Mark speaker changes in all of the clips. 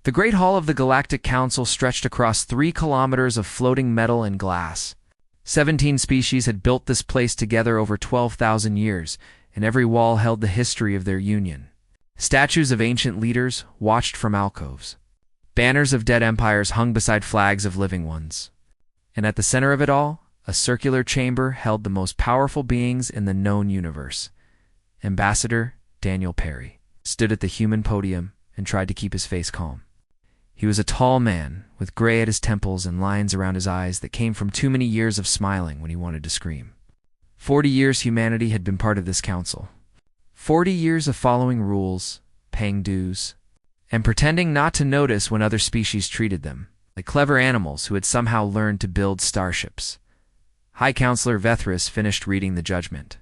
Speaker 1: The Great Hall of the Galactic Council stretched across 3 kilometers of floating metal and glass. 17 species had built this place together over 12,000 years, and every wall held the history of their union. Statues of ancient leaders watched from alcoves. Banners of dead empires hung beside flags of living ones. And at the center of it all, a circular chamber held the most powerful beings in the known universe. Ambassador Daniel Perry stood at the human podium and tried to keep his face calm. He was a tall man, with gray at his temples and lines around his eyes that came from too many years of smiling when he wanted to scream. 40 years humanity had been part of this council. 40 years of following rules, paying dues, and pretending not to notice when other species treated them, like clever animals who had somehow learned to build starships. High Counselor Vethris finished reading the judgment.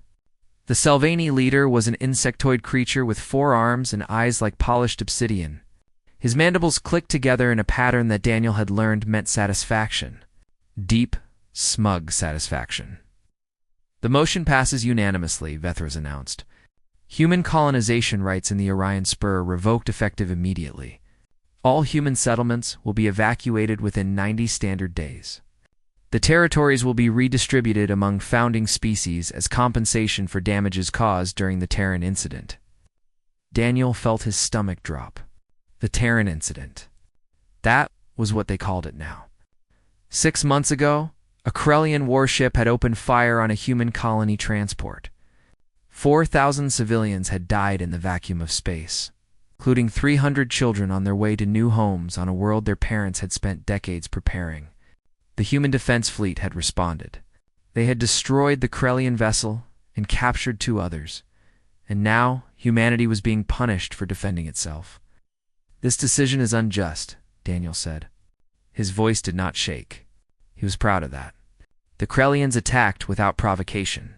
Speaker 1: The Selvani leader was an insectoid creature with 4 arms and eyes like polished obsidian. His mandibles clicked together in a pattern that Daniel had learned meant satisfaction. Deep, smug satisfaction. The motion passes unanimously, Vethris announced. Human colonization rights in the Orion Spur revoked effective immediately. All human settlements will be evacuated within 90 standard days. The territories will be redistributed among founding species as compensation for damages caused during the Terran incident. Daniel felt his stomach drop. The Terran incident. That was what they called it now. 6 months ago, a Krellian warship had opened fire on a human colony transport. 4,000 civilians had died in the vacuum of space, including 300 children on their way to new homes on a world their parents had spent decades preparing. The human defense fleet had responded. They had destroyed the Krellian vessel and captured 2 others, and now humanity was being punished for defending itself. This decision is unjust, Daniel said. His voice did not shake. He was proud of that. The Krellians attacked without provocation.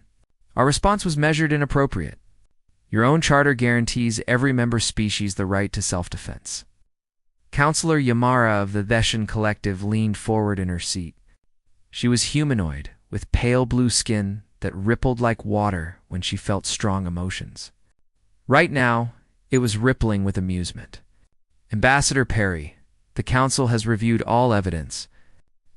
Speaker 1: Our response was measured and appropriate. Your own charter guarantees every member species the right to self-defense. Counselor Yamara of the Veshan Collective leaned forward in her seat. She was humanoid, with pale blue skin that rippled like water when she felt strong emotions. Right now, it was rippling with amusement. Ambassador Perry, the Council has reviewed all evidence.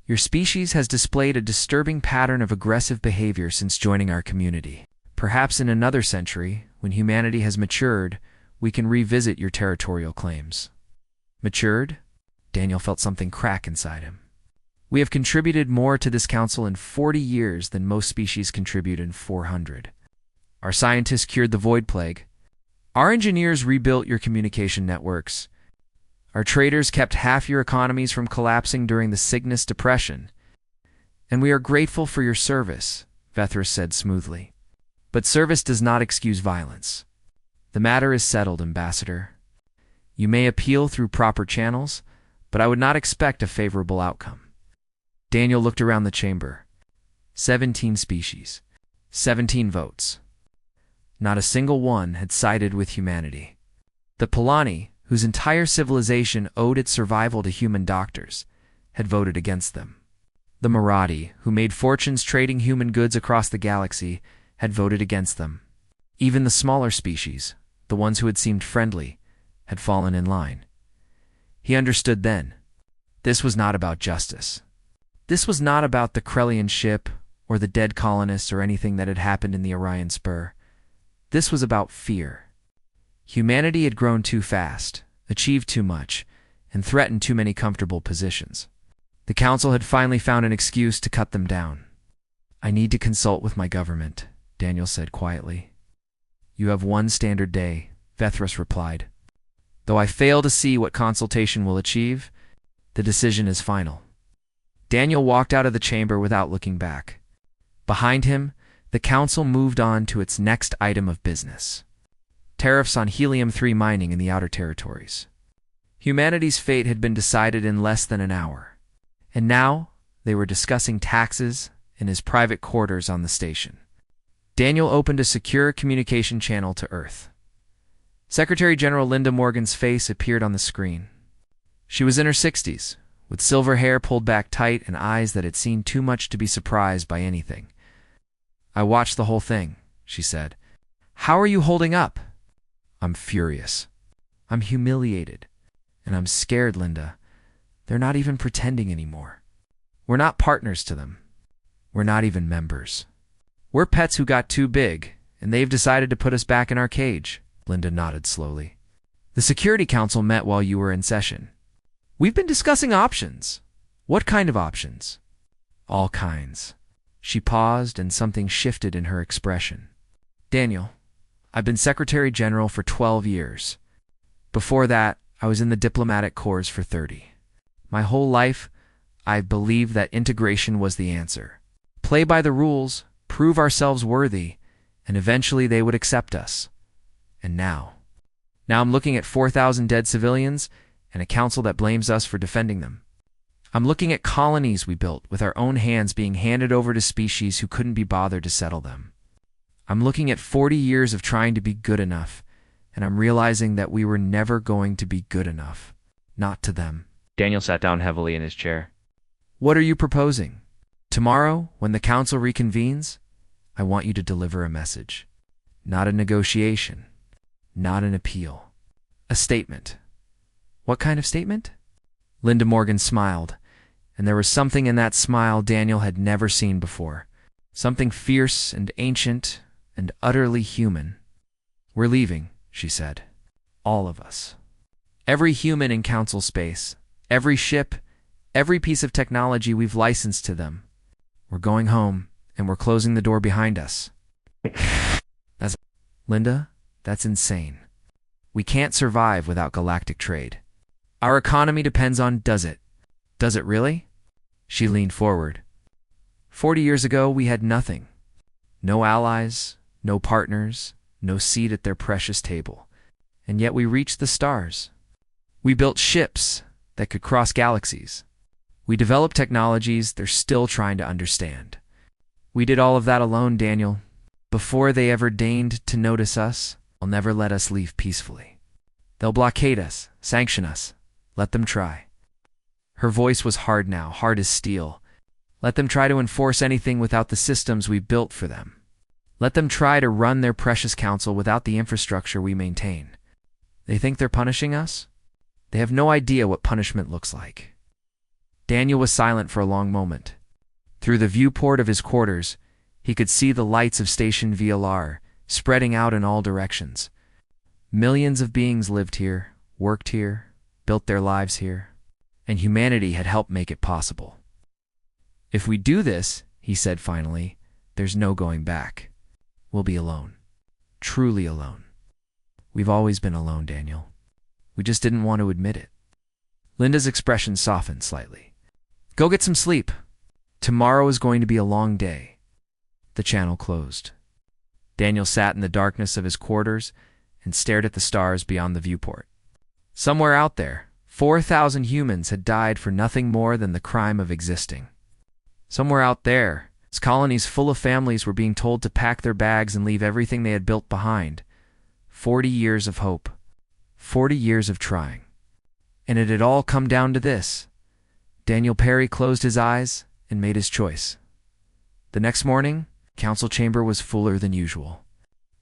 Speaker 1: Your species has displayed a disturbing pattern of aggressive behavior since joining our community. Perhaps in another century, when humanity has matured, we can revisit your territorial claims. Matured? Daniel felt something crack inside him. We have contributed more to this council in 40 years than most species contribute in 400. Our scientists cured the void plague. Our engineers rebuilt your communication networks. Our traders kept half your economies from collapsing during the Cygnus Depression. And we are grateful for your service, Vethris said smoothly. But service does not excuse violence. The matter is settled, Ambassador. You may appeal through proper channels, but I would not expect a favorable outcome. Daniel looked around the chamber. 17 species. 17 votes. Not a single one had sided with humanity. The Polani, whose entire civilization owed its survival to human doctors, had voted against them. The Marathi, who made fortunes trading human goods across the galaxy, had voted against them. Even the smaller species, the ones who had seemed friendly, had fallen in line. He understood then. This was not about justice. This was not about the Krellian ship or the dead colonists or anything that had happened in the Orion Spur. This was about fear. Humanity had grown too fast, achieved too much, and threatened too many comfortable positions. The Council had finally found an excuse to cut them down. I need to consult with my government, Daniel said quietly. You have 1 standard day, Vethris replied. Though I fail to see what consultation will achieve, the decision is final. Daniel walked out of the chamber without looking back. Behind him, the Council moved on to its next item of business. Tariffs on helium-3 mining in the outer territories. Humanity's fate had been decided in less than an hour, and now they were discussing taxes in his private quarters on the station. Daniel opened a secure communication channel to Earth. Secretary General Linda Morgan's face appeared on the screen. She was in her 60s, with silver hair pulled back tight and eyes that had seen too much to be surprised by anything. I watched the whole thing, she said. How are you holding up? I'm furious. I'm humiliated. And I'm scared, Linda. They're not even pretending anymore. We're not partners to them. We're not even members. We're pets who got too big, and they've decided to put us back in our cage. Linda nodded slowly. The Security Council met while you were in session. We've been discussing options. What kind of options? All kinds. She paused, and something shifted in her expression. Daniel, I've been Secretary General for 12 years. Before that, I was in the diplomatic corps for 30. My whole life, I believed that integration was the answer. Play by the rules, prove ourselves worthy, and eventually they would accept us. And now I'm looking at 4,000 dead civilians and a council that blames us for defending them. I'm looking at colonies we built with our own hands being handed over to species who couldn't be bothered to settle them. I'm looking at 40 years of trying to be good enough, and I'm realizing that we were never going to be good enough. Not to them.
Speaker 2: Daniel sat down heavily in his chair.
Speaker 1: What are you proposing? Tomorrow, when the council reconvenes, I want you to deliver a message. Not a negotiation. Not an appeal. A statement. What kind of statement? Linda Morgan smiled, and there was something in that smile Daniel had never seen before. Something fierce and ancient and utterly human. We're leaving, she said. All of us. Every human in council space, every ship, every piece of technology we've licensed to them. We're going home, and we're closing the door behind us. Linda, that's insane. We can't survive without galactic trade. Our economy depends on does it. Does it really? She leaned forward. 40 years ago, we had nothing. No allies, no partners, no seat at their precious table. And yet we reached the stars. We built ships that could cross galaxies. We developed technologies they're still trying to understand. We did all of that alone, Daniel. Before they ever deigned to notice us, they'll never let us leave peacefully. They'll blockade us, sanction us. Let them try. Her voice was hard now, hard as steel. Let them try to enforce anything without the systems we built for them. Let them try to run their precious council without the infrastructure we maintain. They think they're punishing us? They have no idea what punishment looks like. Daniel was silent for a long moment. Through the viewport of his quarters, he could see the lights of Station VLR spreading out in all directions. Millions of beings lived here, worked here, built their lives here, and humanity had helped make it possible. If we do this, he said finally, there's no going back. We'll be alone. Truly alone. We've always been alone, Daniel. We just didn't want to admit it. Linda's expression softened slightly. Go get some sleep. Tomorrow is going to be a long day. The channel closed. Daniel sat in the darkness of his quarters and stared at the stars beyond the viewport. Somewhere out there, 4,000 humans had died for nothing more than the crime of existing. Somewhere out there, colonies full of families were being told to pack their bags and leave everything they had built behind. 40 years of hope. 40 years of trying. And it had all come down to this. Daniel Perry closed his eyes and made his choice. The next morning, council chamber was fuller than usual.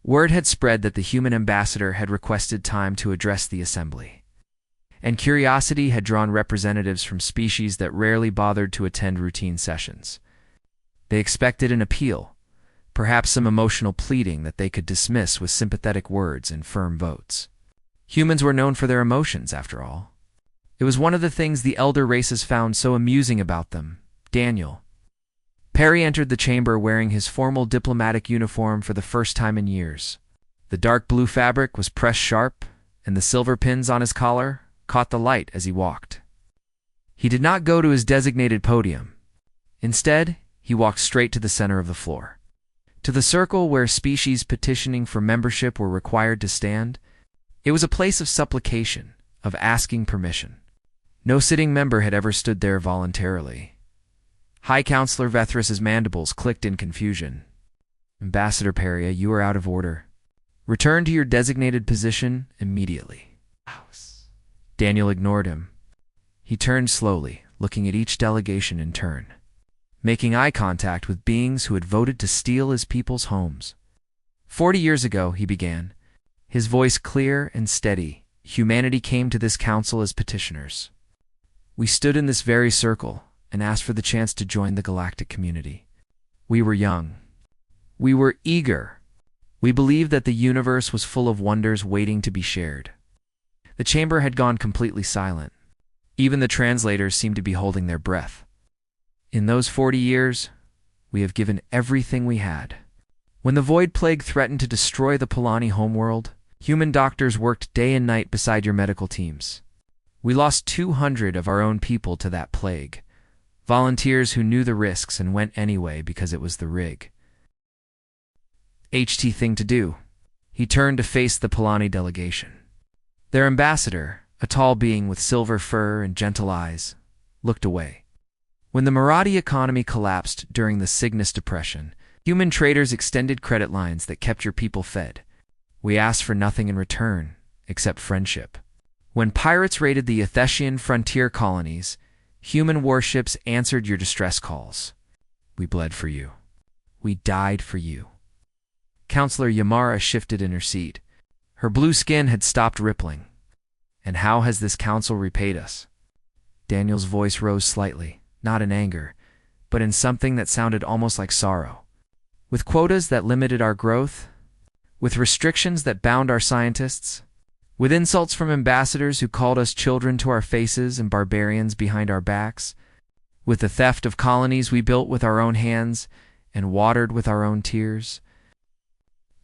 Speaker 1: Word had spread that the human ambassador had requested time to address the assembly. And curiosity had drawn representatives from species that rarely bothered to attend routine sessions. They expected an appeal, perhaps some emotional pleading that they could dismiss with sympathetic words and firm votes. Humans were known for their emotions, after all. It was one of the things the elder races found so amusing about them. Daniel. Perry entered the chamber wearing his formal diplomatic uniform for the first time in years. The dark blue fabric was pressed sharp, and the silver pins on his collar caught the light as he walked. He did not go to his designated podium. Instead, he walked straight to the center of the floor. To the circle where species petitioning for membership were required to stand. It was a place of supplication, of asking permission. No sitting member had ever stood there voluntarily. High Counselor Vethrus's mandibles clicked in confusion. Ambassador Peria, you are out of order. Return to your designated position immediately. Daniel ignored him. He turned slowly, looking at each delegation in turn, making eye contact with beings who had voted to steal his people's homes. 40 years ago, he began, his voice clear and steady, humanity came to this council as petitioners. We stood in this very circle and asked for the chance to join the galactic community. We were young. We were eager. We believed that the universe was full of wonders waiting to be shared. The chamber had gone completely silent. Even the translators seemed to be holding their breath. In those 40 years, we have given everything we had. When the Void Plague threatened to destroy the Polani homeworld, human doctors worked day and night beside your medical teams. We lost 200 of our own people to that plague. Volunteers who knew the risks and went anyway because it was the rig. HT thing to do. He turned to face the Polani delegation. Their ambassador, a tall being with silver fur and gentle eyes, looked away. When the Marathi economy collapsed during the Cygnus Depression, human traders extended credit lines that kept your people fed. We asked for nothing in return, except friendship. When pirates raided the Ethesian frontier colonies, human warships answered your distress calls. We bled for you. We died for you. Counselor Yamara shifted in her seat. Her blue skin had stopped rippling. And how has this council repaid us? Daniel's voice rose slightly, not in anger, but in something that sounded almost like sorrow. With quotas that limited our growth, with restrictions that bound our scientists, with insults from ambassadors who called us children to our faces and barbarians behind our backs, with the theft of colonies we built with our own hands and watered with our own tears.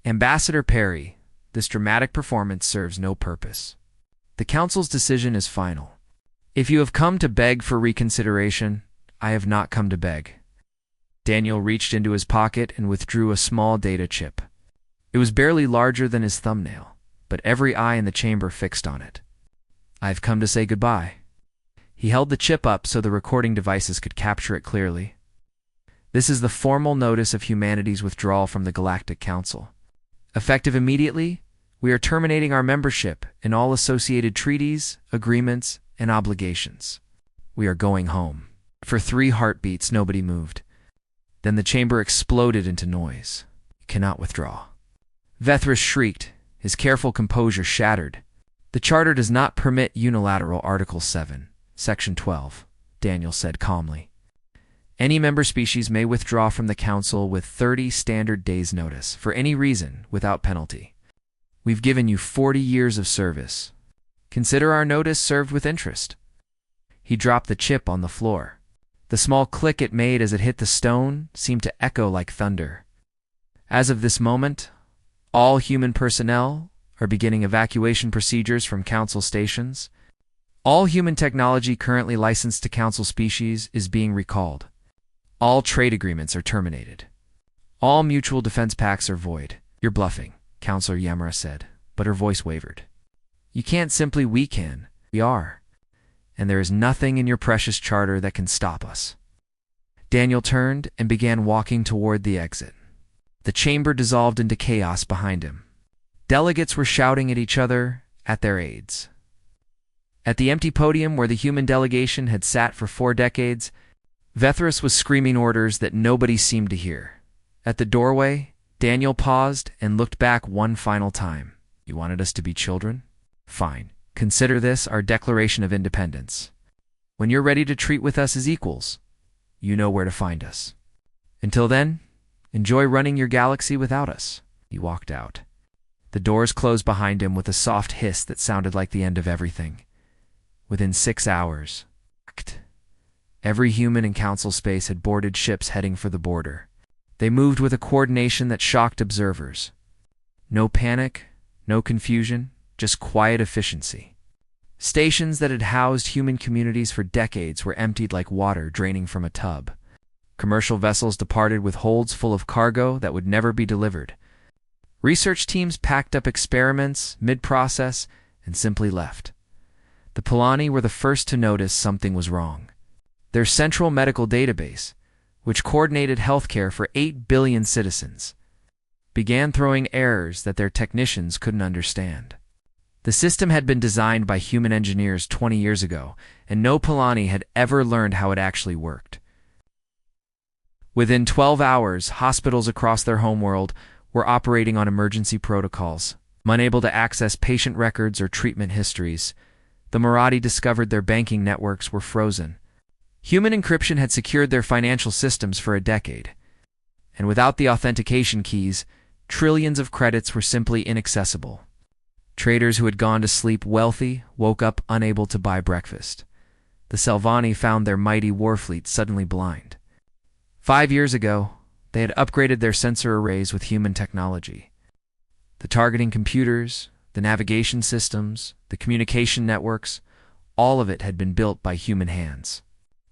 Speaker 1: Ambassador Perry, this dramatic performance serves no purpose. The Council's decision is final. If you have come to beg for reconsideration, I have not come to beg. Daniel reached into his pocket and withdrew a small data chip. It was barely larger than his thumbnail, but every eye in the chamber fixed on it. I've come to say goodbye. He held the chip up so the recording devices could capture it clearly. This is the formal notice of humanity's withdrawal from the Galactic Council. Effective immediately, we are terminating our membership in all associated treaties, agreements, and obligations. We are going home. For 3 heartbeats, nobody moved. Then the chamber exploded into noise. You cannot withdraw. Vethris shrieked, his careful composure shattered. The Charter does not permit unilateral Article 7, Section 12, Daniel said calmly. Any member species may withdraw from the Council with 30 standard days' notice, for any reason, without penalty. We've given you 40 years of service. Consider our notice served with interest. He dropped the chip on the floor. The small click it made as it hit the stone seemed to echo like thunder. As of this moment, all human personnel are beginning evacuation procedures from Council stations. All human technology currently licensed to Council species is being recalled. All trade agreements are terminated. All mutual defense pacts are void. You're bluffing, Counselor Yamara said, but her voice wavered. You can't simply we can. We are. And there is nothing in your precious charter that can stop us. Daniel turned and began walking toward the exit. The chamber dissolved into chaos behind him. Delegates were shouting at each other, at their aides. At the empty podium where the human delegation had sat for 4 decades, Vethris was screaming orders that nobody seemed to hear. At the doorway, Daniel paused and looked back one final time. You wanted us to be children? Fine. Consider this our Declaration of Independence. When you're ready to treat with us as equals, you know where to find us. Until then, enjoy running your galaxy without us. He walked out. The doors closed behind him with a soft hiss that sounded like the end of everything. Within 6 hours, every human in Council space had boarded ships heading for the border. They moved with a coordination that shocked observers. No panic, no confusion, just quiet efficiency. Stations that had housed human communities for decades were emptied like water draining from a tub. Commercial vessels departed with holds full of cargo that would never be delivered. Research teams packed up experiments mid-process and simply left. The Polani were the first to notice something was wrong. Their central medical database, which coordinated healthcare for 8 billion citizens, began throwing errors that their technicians couldn't understand. The system had been designed by human engineers 20 years ago, and no Polani had ever learned how it actually worked. Within 12 hours, hospitals across their homeworld were operating on emergency protocols. Unable to access patient records or treatment histories, the Marathi discovered their banking networks were frozen. Human encryption had secured their financial systems for a decade, and without the authentication keys, trillions of credits were simply inaccessible. Traders who had gone to sleep wealthy woke up unable to buy breakfast. The Selvani found their mighty war fleet suddenly blind. 5 years ago, they had upgraded their sensor arrays with human technology. The targeting computers, the navigation systems, the communication networks, all of it had been built by human hands.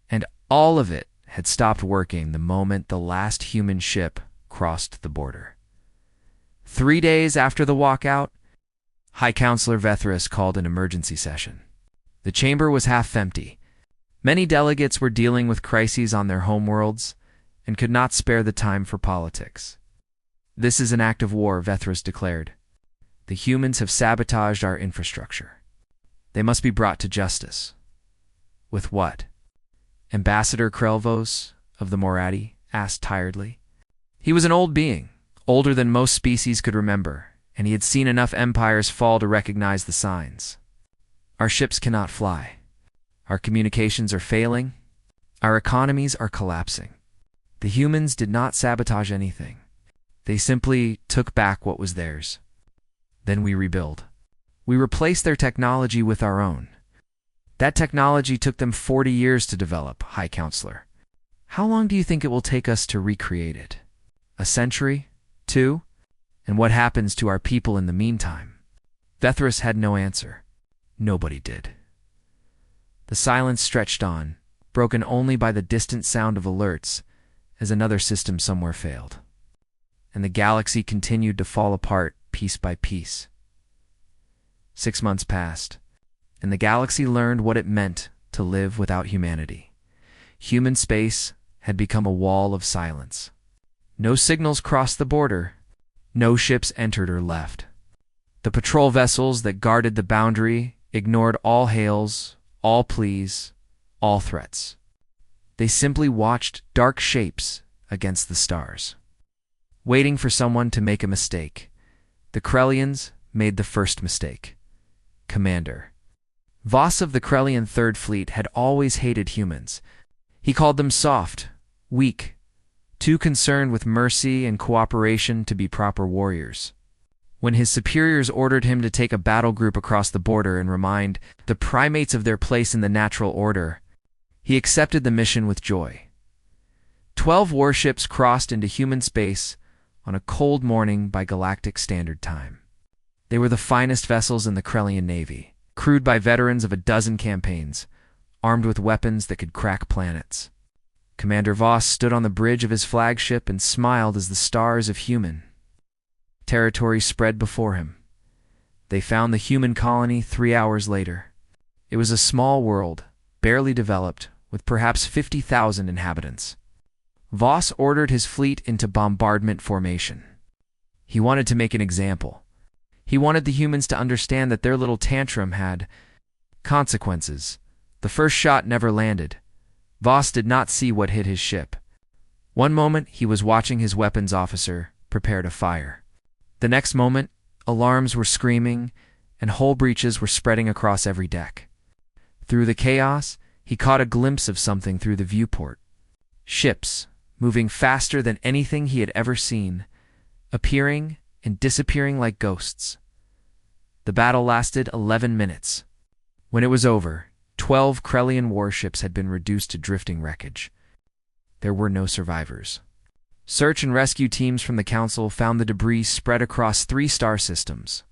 Speaker 1: And all of it had stopped working the moment the last human ship crossed the border. 3 days after the walkout, High Counselor Vethras called an emergency session. The chamber was half empty. Many delegates were dealing with crises on their homeworlds and could not spare the time for politics. "This is an act of war," Vethras declared. "The humans have sabotaged our infrastructure. They must be brought to justice." "With what?" Ambassador Krelvos of the Marathi asked tiredly. He was an old being, older than most species could remember, and he had seen enough empires fall to recognize the signs. "Our ships cannot fly. Our communications are failing. Our economies are collapsing. The humans did not sabotage anything. They simply took back what was theirs. Then we rebuild. We replaced their technology with our own. That technology took them 40 years to develop, High Counselor. How long do you think it will take us to recreate it? A century? 2? And what happens to our people in the meantime?" Vethras had no answer. Nobody did. The silence stretched on, broken only by the distant sound of alerts as another system somewhere failed. And the galaxy continued to fall apart piece by piece. 6 months passed, and the galaxy learned what it meant to live without humanity. Human space had become a wall of silence. No signals crossed the border. No ships entered or left. The patrol vessels that guarded the boundary ignored all hails, all pleas, all threats. They simply watched dark shapes against the stars. Waiting for someone to make a mistake, the Krellians made the first mistake. Commander Voss of the Krellian Third Fleet had always hated humans. He called them soft, weak, too concerned with mercy and cooperation to be proper warriors. When his superiors ordered him to take a battle group across the border and remind the primates of their place in the natural order, he accepted the mission with joy. 12 warships crossed into human space on a cold morning by Galactic Standard Time. They were the finest vessels in the Krellian Navy, crewed by veterans of a dozen campaigns, armed with weapons that could crack planets. Commander Voss stood on the bridge of his flagship and smiled as the stars of human territory spread before him. They found the human colony 3 hours later. It was a small world, barely developed, with perhaps 50,000 inhabitants. Voss ordered his fleet into bombardment formation. He wanted to make an example. He wanted the humans to understand that their little tantrum had consequences. The first shot never landed. Voss did not see what hit his ship. One moment, he was watching his weapons officer prepare to fire. The next moment, alarms were screaming and hull breaches were spreading across every deck. Through the chaos, he caught a glimpse of something through the viewport. Ships, moving faster than anything he had ever seen, appearing and disappearing like ghosts. The battle lasted 11 minutes. When it was over, 12 Krellian warships had been reduced to drifting wreckage. There were no survivors. Search and rescue teams from the Council found the debris spread across 3 star systems.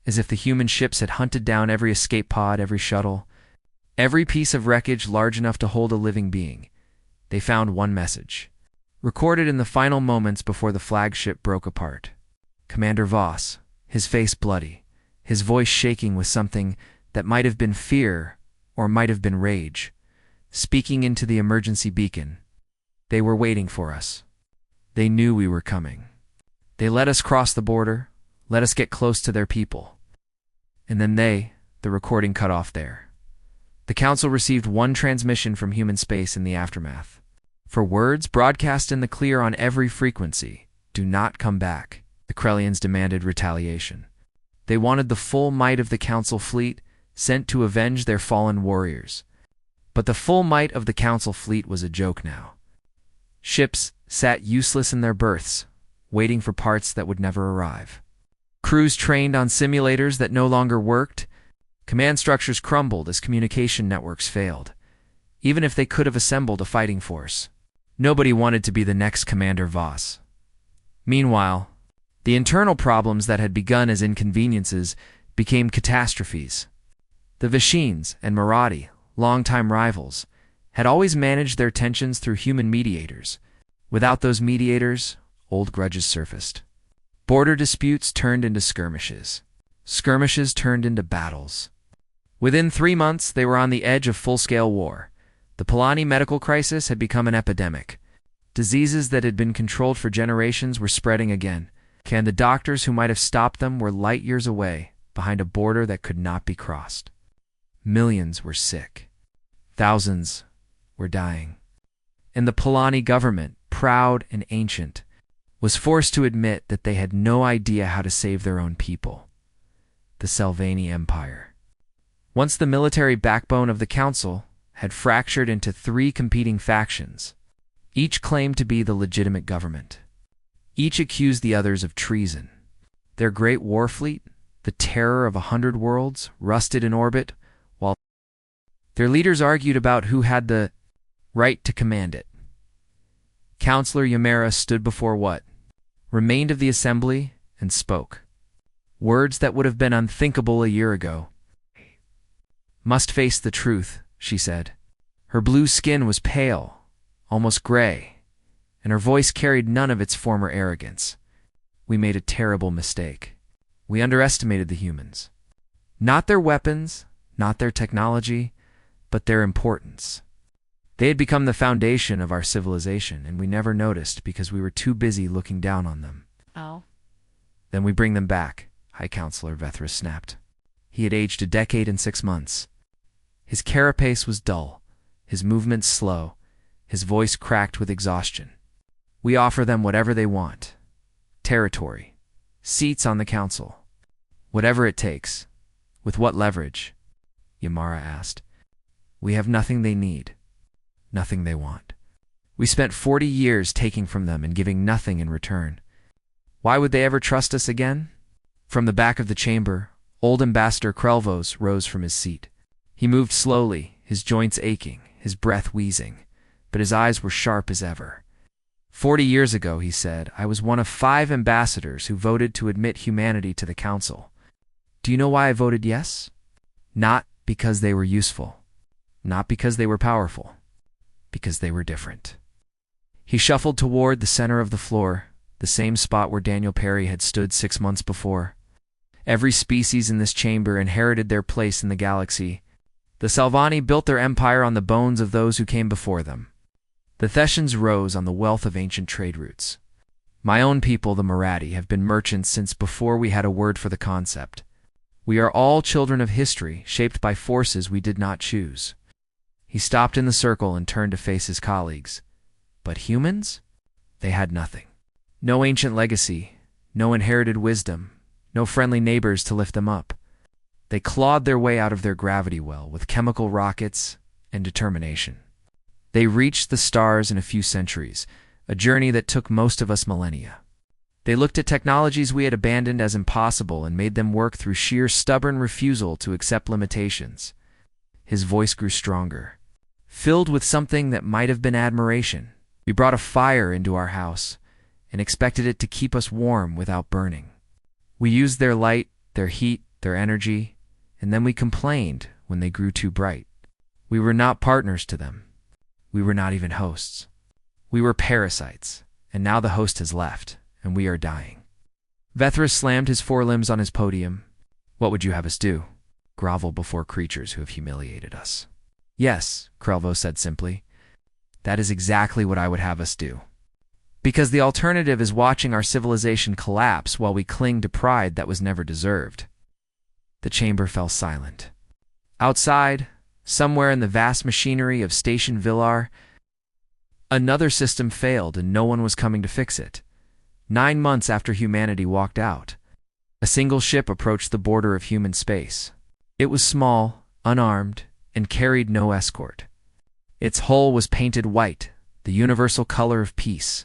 Speaker 1: As if the human ships had hunted down every escape pod, every shuttle, every piece of wreckage large enough to hold a living being, they found one message, recorded in the final moments before the flagship broke apart. Commander Voss, his face bloody, his voice shaking with something that might have been fear or might have been rage, speaking into the emergency beacon. They were waiting for us. They knew we were coming. They let us cross the border, let us get close to their people. And then the recording cut off there. The Council received one transmission from human space in the aftermath. For words broadcast in the clear on every frequency, "Do not come back." The Krellians demanded retaliation. They wanted the full might of the Council fleet, sent to avenge their fallen warriors. But the full might of the Council fleet was a joke now. Ships sat useless in their berths, waiting for parts that would never arrive. Crews trained on simulators that no longer worked. Command structures crumbled as communication networks failed. Even if they could have assembled a fighting force, nobody wanted to be the next Commander Voss. Meanwhile, the internal problems that had begun as inconveniences became catastrophes. The Vashines and Marathi, longtime rivals, had always managed their tensions through human mediators. Without those mediators, old grudges surfaced. Border disputes turned into skirmishes. Skirmishes turned into battles. Within 3 months, they were on the edge of full-scale war. The Polani medical crisis had become an epidemic. Diseases that had been controlled for generations were spreading again, and the doctors who might have stopped them were light years away, behind a border that could not be crossed. Millions were sick. Thousands were dying. And the Polani government, proud and ancient, was forced to admit that they had no idea how to save their own people. The Salvani Empire. Once the military backbone of the Council had fractured into 3 competing factions. Each claimed to be the legitimate government. Each accused the others of treason. Their great war fleet, the terror of 100 worlds, rusted in orbit, while their leaders argued about who had the right to command it. Councillor Yamera stood before what remained of the assembly and spoke. Words that would have been unthinkable a year ago. "Must face the truth," she said. Her blue skin was pale, almost gray, and her voice carried none of its former arrogance. "We made a terrible mistake. We underestimated the humans. Not their weapons, not their technology, but their importance. They had become the foundation of our civilization, and we never noticed because we were too busy looking down on them."
Speaker 3: Oh.
Speaker 1: "Then we bring them back," High Counselor Vethris snapped. He had aged a decade and 6 months. His carapace was dull, his movements slow, his voice cracked with exhaustion. "We offer them whatever they want. Territory, seats on the Council, whatever it takes." "With what leverage?" Yamara asked. "We have nothing they need, nothing they want. We spent 40 years taking from them and giving nothing in return. Why would they ever trust us again?" From the back of the chamber, old Ambassador Krelvos rose from his seat. He moved slowly, his joints aching, his breath wheezing, but his eyes were sharp as ever. 40 years ago, he said, I was one of 5 ambassadors who voted to admit humanity to the Council. Do you know why I voted yes? Not because they were useful, not because they were powerful, because they were different." He shuffled toward the center of the floor, the same spot where Daniel Perry had stood 6 months before. Every species in this chamber inherited their place in the galaxy. The Salvani built their empire on the bones of those who came before them. The Thessians rose on the wealth of ancient trade routes. My own people, the Marathi, have been merchants since before we had a word for the concept. We are all children of history, shaped by forces we did not choose. He stopped in the circle and turned to face his colleagues. But humans? They had nothing. No ancient legacy, no inherited wisdom, no friendly neighbors to lift them up. They clawed their way out of their gravity well with chemical rockets and determination. They reached the stars in a few centuries, a journey that took most of us millennia. They looked at technologies we had abandoned as impossible and made them work through sheer stubborn refusal to accept limitations. His voice grew stronger, filled with something that might have been admiration. We brought a fire into our house and expected it to keep us warm without burning. We used their light, their heat, their energy, and then we complained when they grew too bright. We were not partners to them. We were not even hosts. We were parasites, and now the host has left, and we are dying. Vethris slammed his forelimbs on his podium. What would you have us do? Grovel before creatures who have humiliated us. Yes, Krelvo said simply. That is exactly what I would have us do. Because the alternative is watching our civilization collapse while we cling to pride that was never deserved. The chamber fell silent. Outside, somewhere in the vast machinery of Station Villar, another system failed and no one was coming to fix it. 9 months after humanity walked out, A single ship approached the border of human space. It was small, unarmed, and carried no escort. Its hull was painted white, the universal color of peace,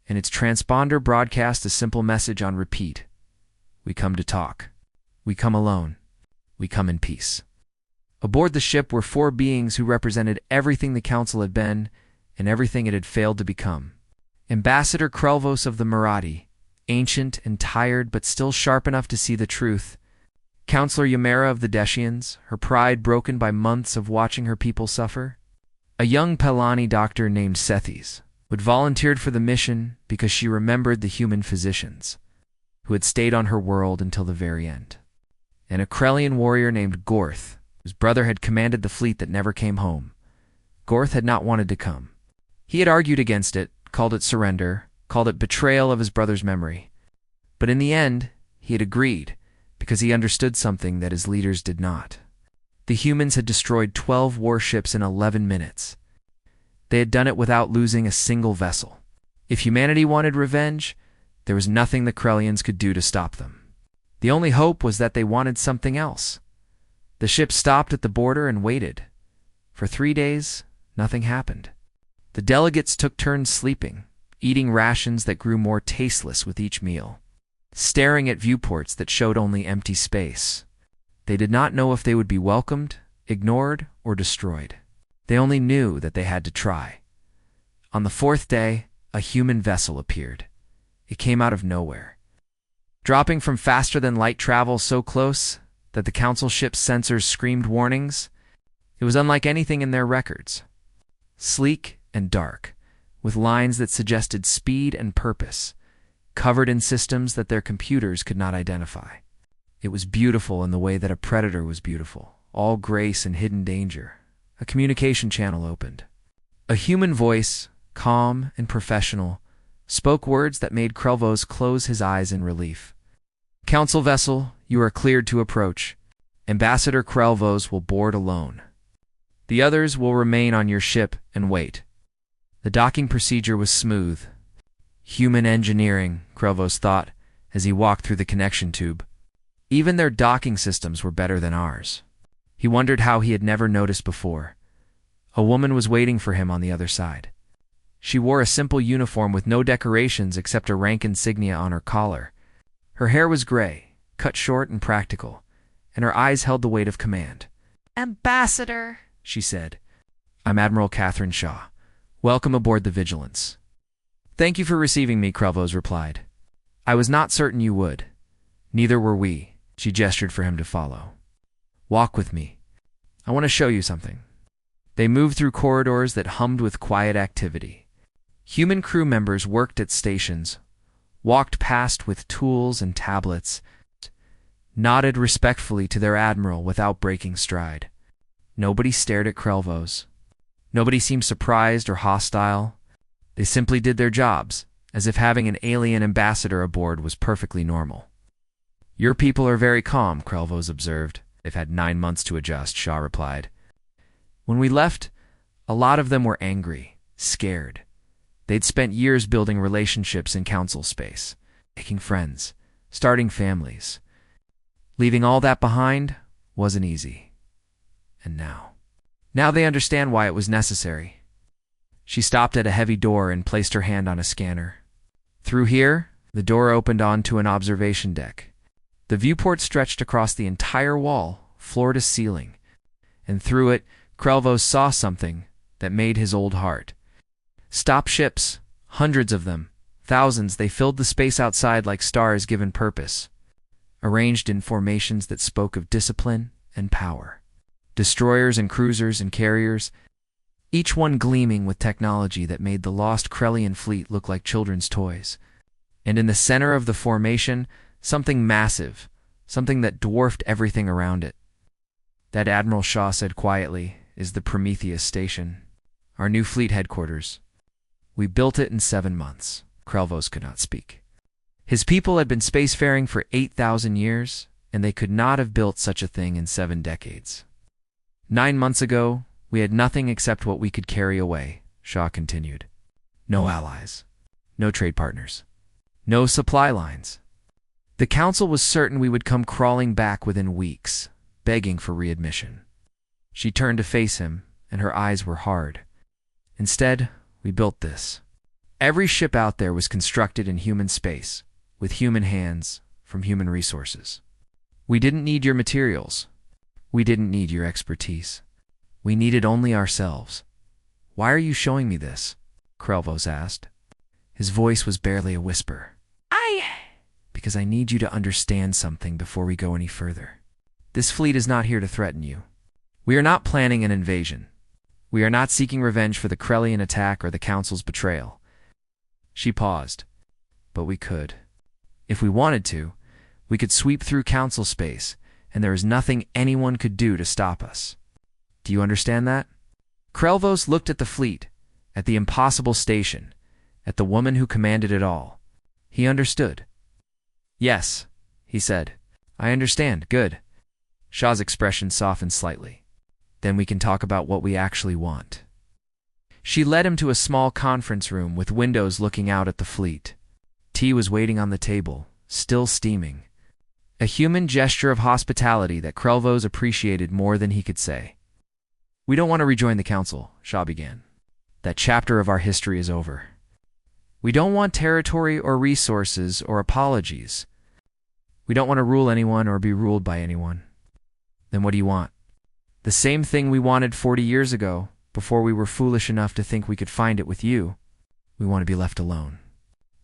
Speaker 1: and its transponder broadcast a simple message on repeat. We come to talk. We come alone. We come in peace. Aboard the ship were 4 beings who represented everything the Council had been and everything it had failed to become. Ambassador Krelvos of the Marathi, ancient and tired but still sharp enough to see the truth. Counselor Ymera of the Deshians, her pride broken by months of watching her people suffer. A young Pelani doctor named Sethes, who had volunteered for the mission because she remembered the human physicians, who had stayed on her world until the very end. And a Krellian warrior named Gorth, whose brother had commanded the fleet that never came home. Gorth had not wanted to come. He had argued against it, called it surrender, called it betrayal of his brother's memory. But in the end, he had agreed, because he understood something that his leaders did not. The humans had destroyed 12 warships in 11 minutes. They had done it without losing a single vessel. If humanity wanted revenge, there was nothing the Krellians could do to stop them. The only hope was that they wanted something else. The ship stopped at the border and waited. For 3 days, nothing happened. The delegates took turns sleeping, eating rations that grew more tasteless with each meal, staring at viewports that showed only empty space. They did not know if they would be welcomed, ignored, or destroyed. They only knew that they had to try. On the 4th day, a human vessel appeared. It came out of nowhere, dropping from faster-than-light travel so close that the Council ship's sensors screamed warnings. It was unlike anything in their records. Sleek and dark, with lines that suggested speed and purpose, covered in systems that their computers could not identify. It was beautiful in the way that a predator was beautiful, all grace and hidden danger. A communication channel opened. A human voice, calm and professional, spoke words that made Krelvos close his eyes in relief. Council vessel, you are cleared to approach. Ambassador Krelvos will board alone. The others will remain on your ship and wait. The docking procedure was smooth. Human engineering, Krelvos thought, as he walked through the connection tube. Even their docking systems were better than ours. He wondered how he had never noticed before. A woman was waiting for him on the other side. She wore a simple uniform with no decorations except a rank insignia on her collar. Her hair was gray, cut short and practical, and her eyes held the weight of command.
Speaker 3: Ambassador,
Speaker 1: she said. I'm Admiral Catherine Shaw. Welcome aboard the Vigilance. Thank you for receiving me, Krelvos replied. I was not certain you would. Neither were we. She gestured for him to follow. Walk with me. I want to show you something. They moved through corridors that hummed with quiet activity. Human crew members worked at stations, walked past with tools and tablets, nodded respectfully to their admiral without breaking stride. Nobody stared at Krelvos. Nobody seemed surprised or hostile. They simply did their jobs, as if having an alien ambassador aboard was perfectly normal. Your people are very calm, Krelvos observed. They've had 9 months to adjust, Shaw replied. When we left, a lot of them were angry, scared. They'd spent years building relationships in council space, making friends, starting families. Leaving all that behind wasn't easy. And now they understand why it was necessary. She stopped at a heavy door and placed her hand on a scanner. Through here, the door opened onto an observation deck. The viewport stretched across the entire wall, floor to ceiling, and through it, Krelvos saw something that made his old heart. Stop ships, hundreds of them, thousands, they filled the space outside like stars given purpose, arranged in formations that spoke of discipline and power. Destroyers and cruisers and carriers, each one gleaming with technology that made the lost Krellian fleet look like children's toys. And in the center of the formation, something massive, something that dwarfed everything around it. That, Admiral Shaw said quietly, is the Prometheus station, our new fleet headquarters. We built it in 7 months. Krelvos could not speak. His people had been spacefaring for 8,000 years, and they could not have built such a thing in 7 decades. 9 months ago, we had nothing except what we could carry away, Shaw continued. No allies, no trade partners, no supply lines. The council was certain we would come crawling back within weeks, begging for readmission. She turned to face him, and her eyes were hard. Instead, we built this. Every ship out there was constructed in human space, with human hands, from human resources. We didn't need your materials. We didn't need your expertise. We needed only ourselves. Why are you showing me this? Krelvos asked. His voice was barely a whisper. Because I need you to understand something before we go any further. This fleet is not here to threaten you. We are not planning an invasion. We are not seeking revenge for the Krellian attack or the Council's betrayal. She paused. But we could. If we wanted to, we could sweep through Council space, and there is nothing anyone could do to stop us. Do you understand that? Krelvos looked at the fleet, at the impossible station, at the woman who commanded it all. He understood. Yes, he said. I understand. Good. Shaw's expression softened slightly. Then we can talk about what we actually want. She led him to a small conference room with windows looking out at the fleet. Tea was waiting on the table, still steaming. A human gesture of hospitality that Krelvos appreciated more than he could say. We don't want to rejoin the council, Shaw began. That chapter of our history is over. We don't want territory or resources or apologies. We don't want to rule anyone or be ruled by anyone. Then what do you want? The same thing we wanted 40 years ago, before we were foolish enough to think we could find it with you. We want to be left alone.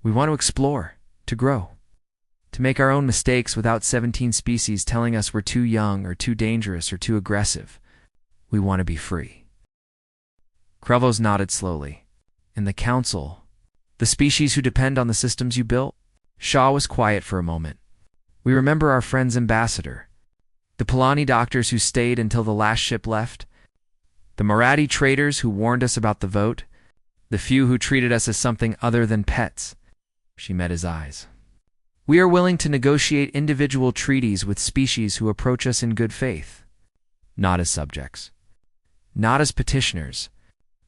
Speaker 1: We want to explore, to grow, to make our own mistakes without 17 species telling us we're too young or too dangerous or too aggressive. We want to be free. Krelvos nodded slowly. In the council, the species who depend on the systems you built? Shaw was quiet for a moment. We remember our friend's ambassador. The Polani doctors who stayed until the last ship left. The Marathi traders who warned us about the vote. The few who treated us as something other than pets. She met his eyes. We are willing to negotiate individual treaties with species who approach us in good faith. Not as subjects. Not as petitioners.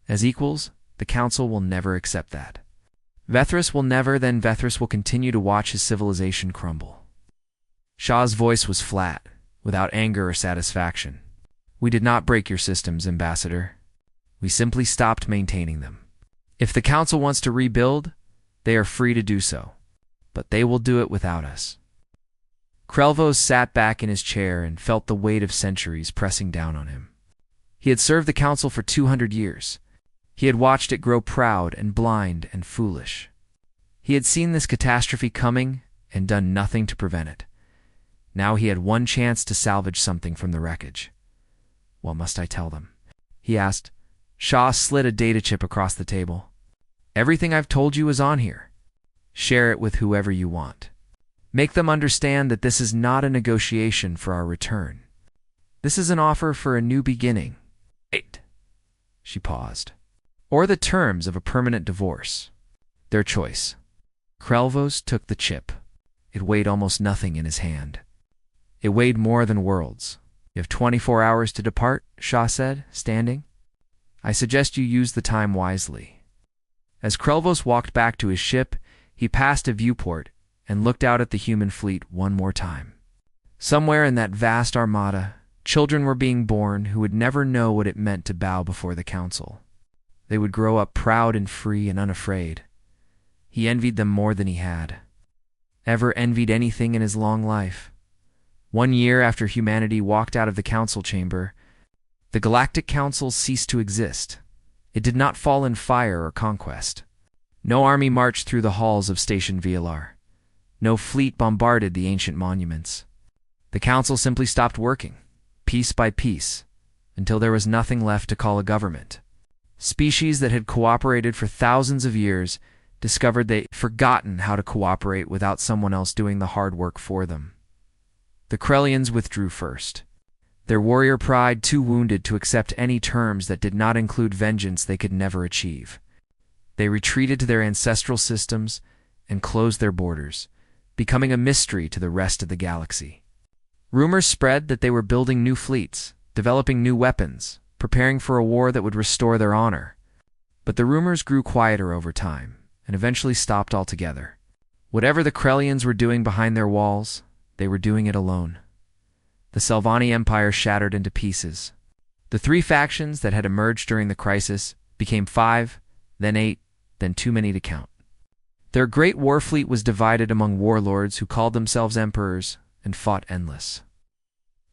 Speaker 1: As equals, the council will never accept that. Vethris will never, then Vethris will continue to watch his civilization crumble. Shaw's voice was flat, without anger or satisfaction. We did not break your systems, Ambassador. We simply stopped maintaining them. If the council wants to rebuild, they are free to do so. But they will do it without us. Krelvos sat back in his chair and felt the weight of centuries pressing down on him. He had served the council for 200 years. He had watched it grow proud and blind and foolish. He had seen this catastrophe coming and done nothing to prevent it. Now he had one chance to salvage something from the wreckage. What must I tell them? He asked. Shaw slid a data chip across the table. Everything I've told you is on here. Share it with whoever you want. Make them understand that this is not a negotiation for our return. This is an offer for a new beginning. Wait. She paused. Or the terms of a permanent divorce. Their choice. Krelvos took the chip. It weighed almost nothing in his hand. It weighed more than worlds. You have 24 hours to depart, Shaw said, standing. I suggest you use the time wisely. As Krelvos walked back to his ship, he passed a viewport and looked out at the human fleet one more time. Somewhere in that vast armada, children were being born who would never know what it meant to bow before the council. They would grow up proud and free and unafraid. He envied them more than he had ever envied anything in his long life. 1 year after humanity walked out of the council chamber, the Galactic Council ceased to exist. It did not fall in fire or conquest. No army marched through the halls of Station VLR. No fleet bombarded the ancient monuments. The council simply stopped working, piece by piece, until there was nothing left to call a government. Species that had cooperated for thousands of years discovered they'd forgotten how to cooperate without someone else doing the hard work for them. The Krellians withdrew first, their warrior pride too wounded to accept any terms that did not include vengeance they could never achieve. They retreated to their ancestral systems and closed their borders, becoming a mystery to the rest of the galaxy. Rumors spread that they were building new fleets, developing new weapons, preparing for a war that would restore their honor. But the rumors grew quieter over time and eventually stopped altogether. Whatever the Krellians were doing behind their walls, they were doing it alone. The Selvani Empire shattered into pieces. The three factions that had emerged during the crisis became 5, then 8, then too many to count. Their great war fleet was divided among warlords who called themselves emperors and fought endless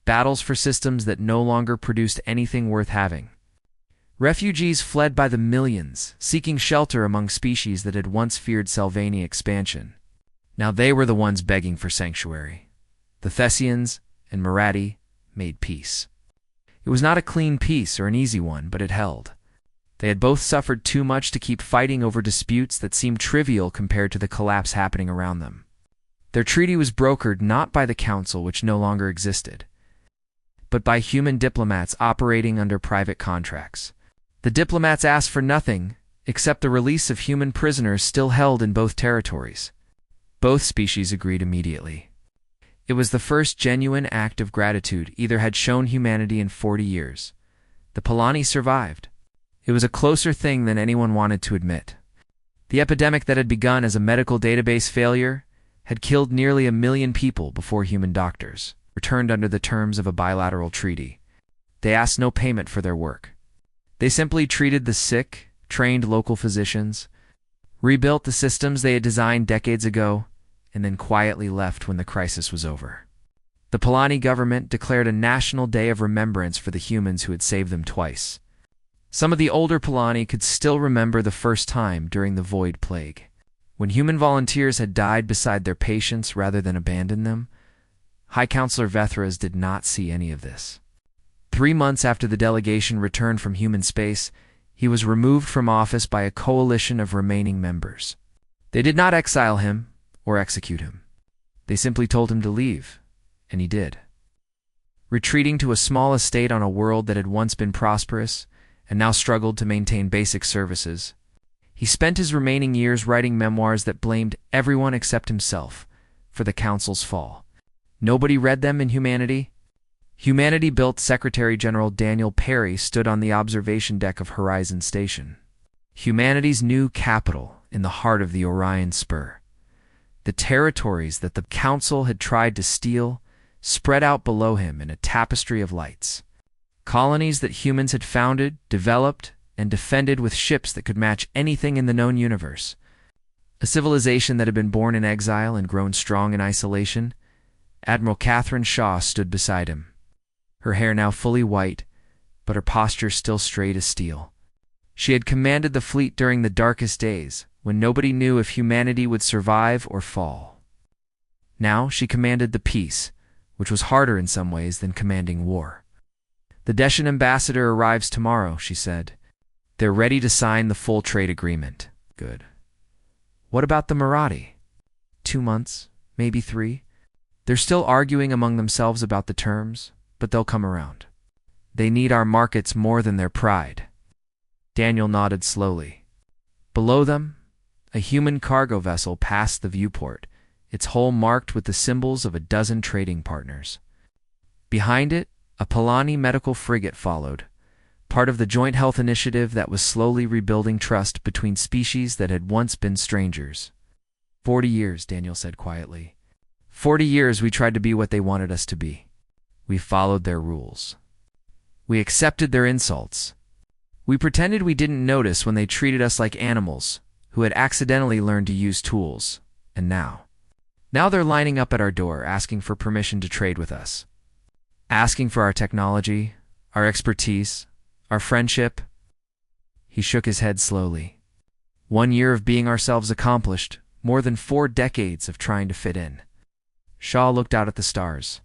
Speaker 1: battles for systems that no longer produced anything worth having. Refugees fled by the millions, seeking shelter among species that had once feared Selvani expansion. Now they were the ones begging for sanctuary. The Thessians and Marathi made peace. It was not a clean peace or an easy one, but it held. They had both suffered too much to keep fighting over disputes that seemed trivial compared to the collapse happening around them. Their treaty was brokered not by the council, which no longer existed, but by human diplomats operating under private contracts. The diplomats asked for nothing except the release of human prisoners still held in both territories. Both species agreed immediately. It was the first genuine act of gratitude either had shown humanity in 40 years. The Polani survived. It was a closer thing than anyone wanted to admit. The epidemic that had begun as a medical database failure had killed nearly 1 million people before human doctors returned under the terms of a bilateral treaty. They asked no payment for their work. They simply treated the sick, trained local physicians, rebuilt the systems they had designed decades ago, and then quietly left when the crisis was over. The Polani government declared a national day of remembrance for the humans who had saved them twice. Some of the older Polani could still remember the first time during the Void Plague, when human volunteers had died beside their patients rather than abandon them. High Counselor Vethras did not see any of this. 3 months after the delegation returned from human space, he was removed from office by a coalition of remaining members. They did not exile him or execute him. They simply told him to leave, and he did. Retreating to a small estate on a world that had once been prosperous and now struggled to maintain basic services, he spent his remaining years writing memoirs that blamed everyone except himself for the Council's fall. Nobody read them in Humanity. Humanity-built Secretary General Daniel Perry stood on the observation deck of Horizon Station, humanity's new capital in the heart of the Orion Spur. The territories that the Council had tried to steal spread out below him in a tapestry of lights. Colonies that humans had founded, developed, and defended with ships that could match anything in the known universe. A civilization that had been born in exile and grown strong in isolation. Admiral Catherine Shaw stood beside him, her hair now fully white, but her posture still straight as steel. She had commanded the fleet during the darkest days, when nobody knew if humanity would survive or fall. Now she commanded the peace, which was harder in some ways than commanding war. The Deshan ambassador arrives tomorrow, she said. They're ready to sign the full trade agreement. Good. What about the Marathi? 2 months, maybe 3. They're still arguing among themselves about the terms, but they'll come around. They need our markets more than their pride. Daniel nodded slowly. Below them, a human cargo vessel passed the viewport, its hull marked with the symbols of a dozen trading partners. Behind it, a Polani medical frigate followed, part of the joint health initiative that was slowly rebuilding trust between species that had once been strangers. 40 years, Daniel said quietly. 40 years we tried to be what they wanted us to be. We followed their rules. We accepted their insults. We pretended we didn't notice when they treated us like animals who had accidentally learned to use tools. And now they're lining up at our door asking for permission to trade with us. Asking for our technology, our expertise, our friendship. He shook his head slowly. 1 year of being ourselves accomplished, more than 4 decades of trying to fit in. Shaw looked out at the stars.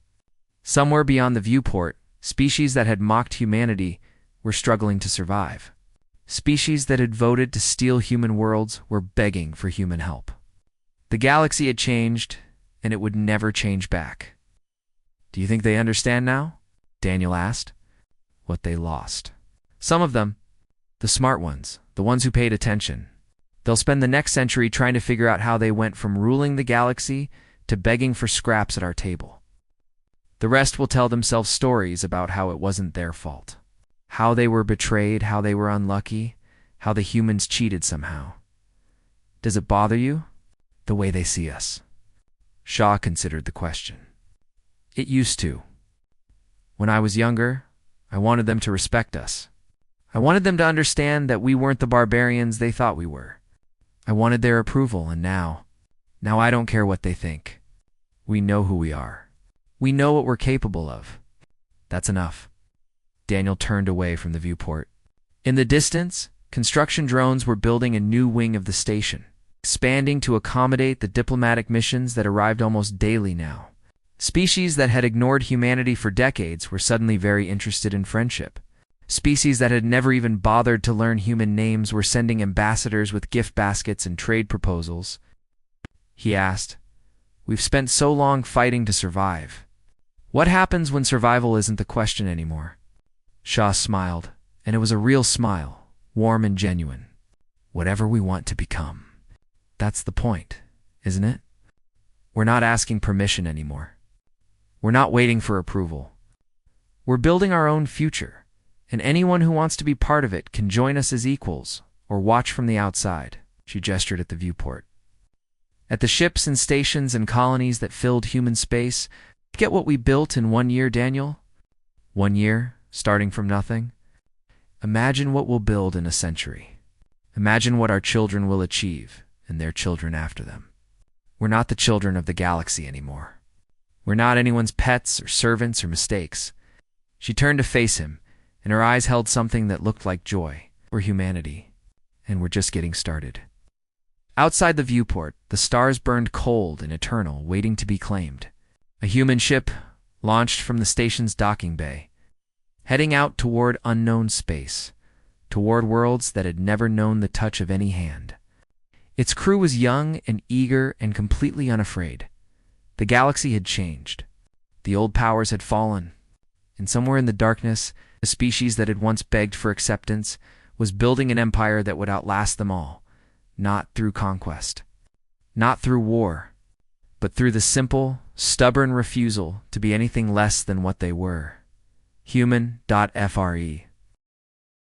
Speaker 1: Somewhere beyond the viewport, species that had mocked humanity were struggling to survive. Species that had voted to steal human worlds were begging for human help. The galaxy had changed, and it would never change back. Do you think they understand now? Daniel asked. What they lost. Some of them, the smart ones, the ones who paid attention, they'll spend the next century trying to figure out how they went from ruling the galaxy to begging for scraps at our table. The rest will tell themselves stories about how it wasn't their fault. How they were betrayed, how they were unlucky, how the humans cheated somehow. Does it bother you? the way they see us? Shaw considered the question. It used to. When I was younger, I wanted them to respect us. I wanted them to understand that we weren't the barbarians they thought we were. I wanted their approval, and now I don't care what they think. We know who we are. We know what we're capable of. That's enough. Daniel turned away from the viewport. In the distance, construction drones were building a new wing of the station, expanding to accommodate the diplomatic missions that arrived almost daily now. Species that had ignored humanity for decades were suddenly very interested in friendship. Species that had never even bothered to learn human names were sending ambassadors with gift baskets and trade proposals. He asked, "We've spent so long fighting to survive. What happens when survival isn't the question anymore?" Shaw smiled, and it was a real smile, warm and genuine. "Whatever we want to become. That's the point, isn't it? We're not asking permission anymore. We're not waiting for approval. We're building our own future, and anyone who wants to be part of it can join us as equals or watch from the outside." She gestured at the viewport. "At the ships and stations and colonies that filled human space, get what we built in 1 year, Daniel? 1 year, starting from nothing? Imagine what we'll build in a century. Imagine what our children will achieve, and their children after them. We're not the children of the galaxy anymore. We're not anyone's pets or servants or mistakes." She turned to face him, and her eyes held something that looked like joy. "We're humanity, and we're just getting started." Outside the viewport, the stars burned cold and eternal, waiting to be claimed. A human ship launched from the station's docking bay, heading out toward unknown space, toward worlds that had never known the touch of any hand. Its crew was young and eager and completely unafraid. The galaxy had changed. The old powers had fallen, and somewhere in the darkness, a species that had once begged for acceptance was building an empire that would outlast them all, not through conquest, not through war, but through the simple, stubborn refusal to be anything less than what they were. Human.FRE